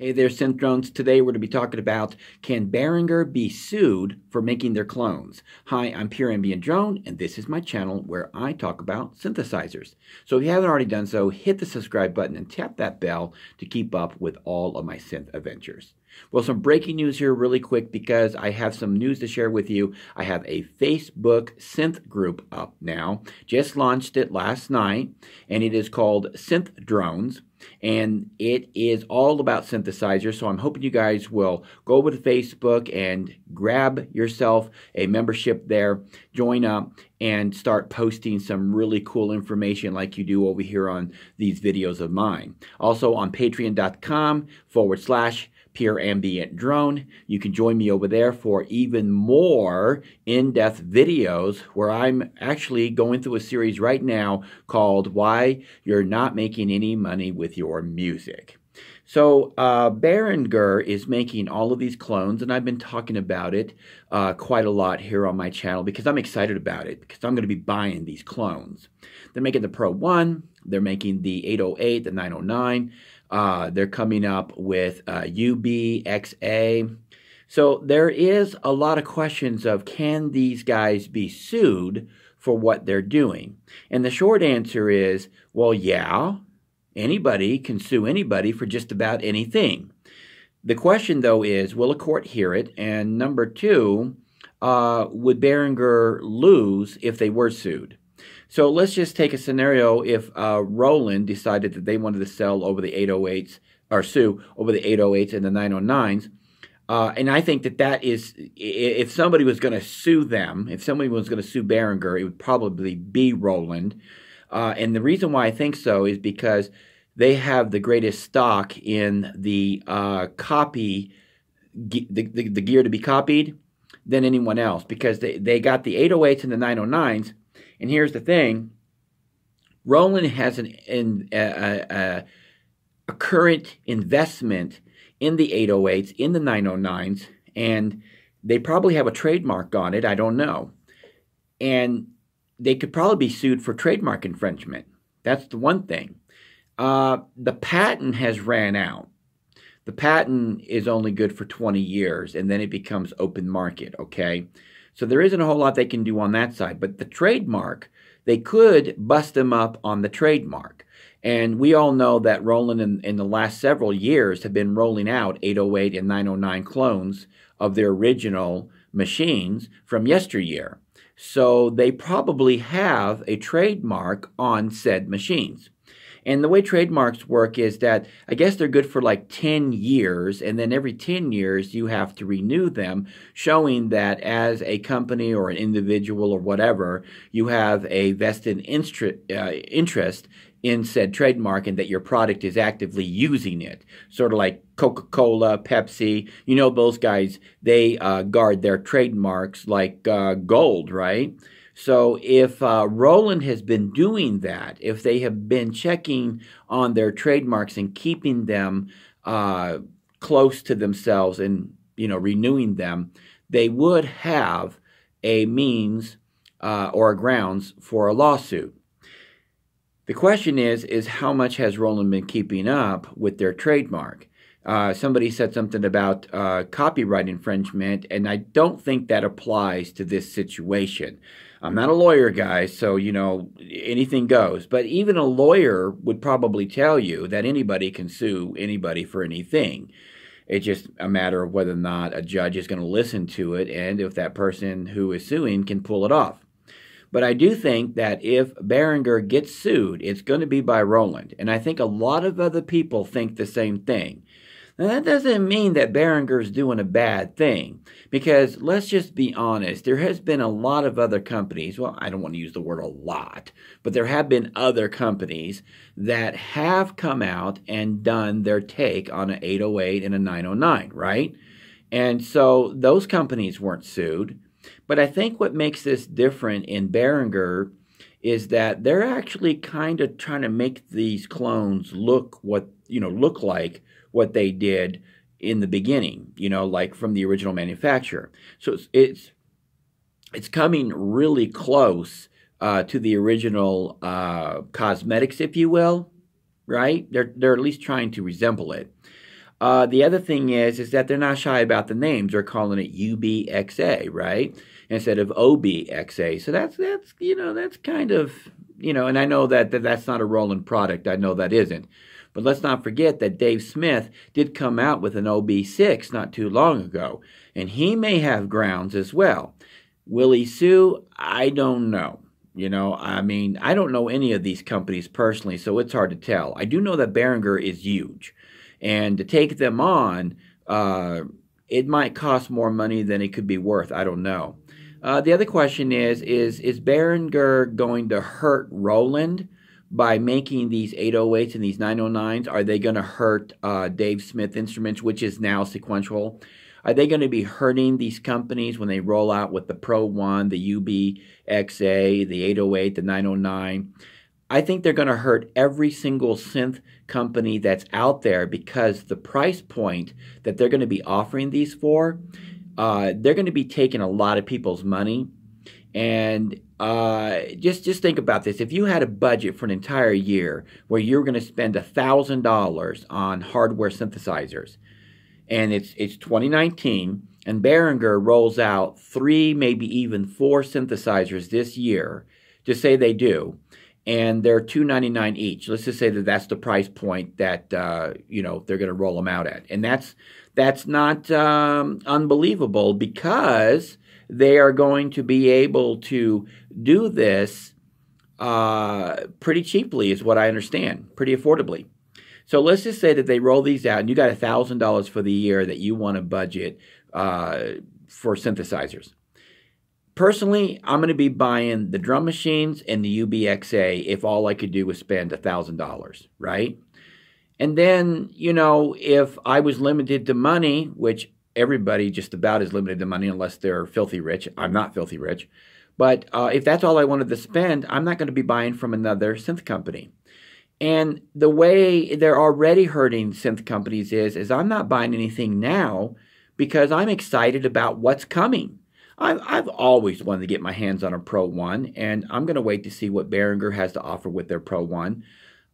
Hey there, Synth Drones. Today we're going to be talking about, can Behringer be sued for making their clones? Hi, I'm Pure Ambient Drone, and this is my channel where I talk about synthesizers. So if you haven't already done so, hit the subscribe button and tap that bell to keep up with all of my synth adventures. Well, some breaking news here really quick because I have some news to share with you. I have a Facebook synth group up now. Just launched it last night, and it is called Synth Drones. And it is all about synthesizers, so I'm hoping you guys will go over to Facebook and grab yourself a membership there, join up, and start posting some really cool information like you do over here on these videos of mine. Also on patreon.com/Pure Ambient Drone. You can join me over there for even more in-depth videos where I'm actually going through a series right now called Why You're Not Making Any Money with Your Music. So Behringer is making all of these clones, and I've been talking about it quite a lot here on my channel because I'm excited about it because I'm going to be buying these clones. They're making the Pro One, they're making the 808, the 909, they're coming up with UBXA. So there is a lot of questions of, can these guys be sued for what they're doing? And the short answer is, well, yeah, anybody can sue anybody for just about anything. The question, though, is, will a court hear it? And number two, would Behringer lose if they were sued? So let's just take a scenario if Roland decided that they wanted to sell over the 808s, or sue over the 808s and the 909s. And I think that is, if somebody was going to sue them, if somebody was going to sue Behringer, it would probably be Roland. And the reason why I think so is because they have the greatest stock in the the gear to be copied than anyone else, because they got the 808s and the 909s. And here's the thing: Roland has a current investment in the 808s, in the 909s, and they probably have a trademark on it. I don't know. And they could probably be sued for trademark infringement. That's the one thing. The patent has ran out. The patent is only good for 20 years, and then it becomes open market, okay? So there isn't a whole lot they can do on that side. But the trademark, they could bust them up on the trademark. And we all know that Roland in the last several years have been rolling out 808 and 909 clones of their original machines from yesteryear. So they probably have a trademark on said machines. And the way trademarks work is that I guess they're good for like 10 years, and then every 10 years you have to renew them, showing that as a company or an individual or whatever, you have a vested interest in said trademark and that your product is actively using it. Sort of like Coca-Cola, Pepsi, you know, those guys, they guard their trademarks like gold, right? So if Roland has been doing that, if they have been checking on their trademarks and keeping them close to themselves and, you know, renewing them, they would have a means or a grounds for a lawsuit. The question is how much has Roland been keeping up with their trademark? Somebody said something about copyright infringement, and I don't think that applies to this situation. I'm not a lawyer, guys, so, you know, anything goes. But even a lawyer would probably tell you that anybody can sue anybody for anything. It's just a matter of whether or not a judge is going to listen to it and if that person who is suing can pull it off. But I do think that if Behringer gets sued, it's going to be by Roland. And I think a lot of other people think the same thing. Now, that doesn't mean that Behringer is doing a bad thing, because let's just be honest, there has been a lot of other companies, well, I don't want to use the word a lot, but there have been other companies that have come out and done their take on an 808 and a 909, right? And so those companies weren't sued. But I think what makes this different in Behringer is that they're actually kind of trying to make these clones look like what they did in the beginning, you know, like from the original manufacturer. So it's coming really close to the original cosmetics, if you will, right? They're at least trying to resemble it. The other thing is that they're not shy about the names. They're calling it UBXA, right, instead of OBXA. So that's that's kind of and I know that's not a Roland product. I know that isn't. But let's not forget that Dave Smith did come out with an OB6 not too long ago, and he may have grounds as well. Will he sue? I don't know. I mean, I don't know any of these companies personally, so it's hard to tell. I do know that Behringer is huge, and to take them on, it might cost more money than it could be worth. I don't know. The other question is Behringer going to hurt Roland by making these 808s and these 909s? Are they going to hurt Dave Smith Instruments, which is now Sequential? Are they going to be hurting these companies when they roll out with the Pro One, the UBXA, the 808, the 909? I think they're going to hurt every single synth company that's out there because the price point that they're going to be offering these for, they're going to be taking a lot of people's money. And just think about this. If you had a budget for an entire year where you're going to spend $1,000 on hardware synthesizers, and it's 2019, and Behringer rolls out 3, maybe even 4 synthesizers this year, just say they do, and they're $299 each. Let's just say that that's the price point that they're going to roll them out at, and that's not unbelievable because they are going to be able to do this pretty cheaply, is what I understand, pretty affordably. So let's just say that they roll these out, and you got $1,000 for the year that you want to budget for synthesizers. Personally, I'm going to be buying the drum machines and the UBXA if all I could do was spend $1,000, right? And then, if I was limited to money, which everybody just about is limited to money unless they're filthy rich. I'm not filthy rich. But if that's all I wanted to spend, I'm not going to be buying from another synth company. And the way they're already hurting synth companies is I'm not buying anything now because I'm excited about what's coming. I've always wanted to get my hands on a Pro One, and I'm going to wait to see what Behringer has to offer with their Pro One.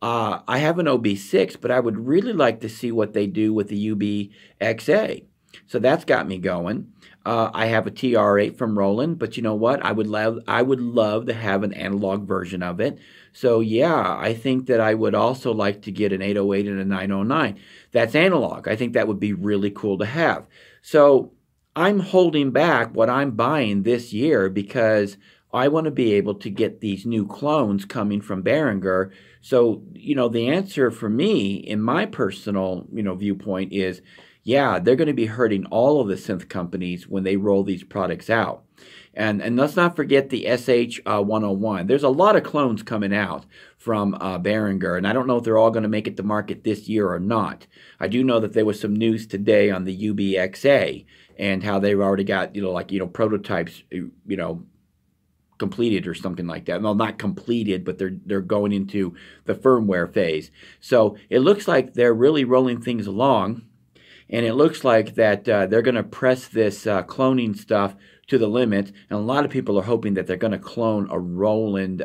I have an OB6, but I would really like to see what they do with the UBXA. So that's got me going. I have a TR8 from Roland, but you know what? I would love to have an analog version of it. So yeah, I think that I would also like to get an 808 and a 909. That's analog. I think that would be really cool to have. So I'm holding back what I'm buying this year because I want to be able to get these new clones coming from Behringer. So, the answer for me, in my personal, viewpoint is, yeah, they're going to be hurting all of the synth companies when they roll these products out. And let's not forget the SH101. There's a lot of clones coming out from Behringer, and I don't know if they're all going to make it to market this year or not. I do know that there was some news today on the UBXA and how they've already got, prototypes, completed or something like that. Well, not completed, but they're going into the firmware phase. So it looks like they're really rolling things along. And it looks like that they're going to press this cloning stuff to the limit. And a lot of people are hoping that they're going to clone a Roland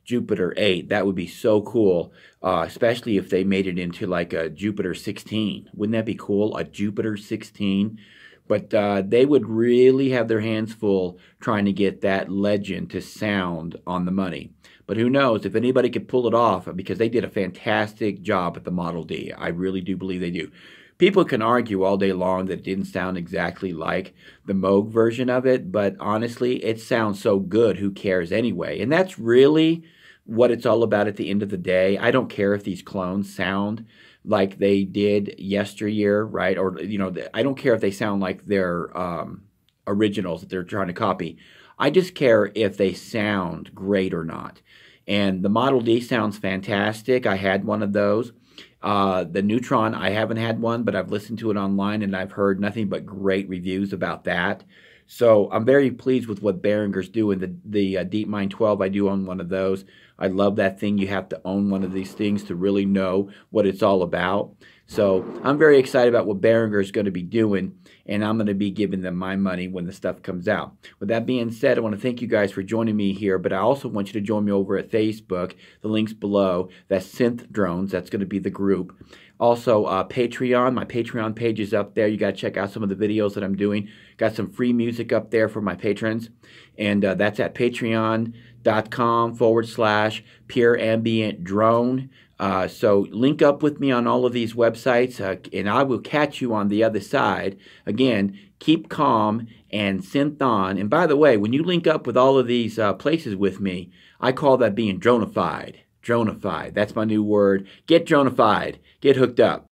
Jupiter 8. That would be so cool, especially if they made it into like a Jupiter 16. Wouldn't that be cool? A Jupiter 16? But they would really have their hands full trying to get that legend to sound on the money. But who knows if anybody could pull it off, because they did a fantastic job at the Model D. I really do believe they do. People can argue all day long that it didn't sound exactly like the Moog version of it, but honestly, it sounds so good, who cares anyway? And that's really what it's all about at the end of the day. I don't care if these clones sound like they did yesteryear, right? Or, I don't care if they sound like their originals that they're trying to copy. I just care if they sound great or not. And the Model D sounds fantastic. I had one of those. The Neutron, I haven't had one, but I've listened to it online and I've heard nothing but great reviews about that. So I'm very pleased with what Behringer's doing. The DeepMind 12, I do own one of those. I love that thing. You have to own one of these things to really know what it's all about. So I'm very excited about what Behringer is going to be doing, and I'm going to be giving them my money when the stuff comes out. With that being said, I want to thank you guys for joining me here, but I also want you to join me over at Facebook. The link's below. That's Synth Drones. That's going to be the group. Also, Patreon. My Patreon page is up there. You got to check out some of the videos that I'm doing. Got some free music up there for my patrons. And that's at patreon.com/pure ambient drone. So link up with me on all of these websites, and I will catch you on the other side. Again, keep calm and synth on. And by the way, when you link up with all of these places with me, I call that being dronified. Dronified. That's my new word. Get dronified. Get hooked up.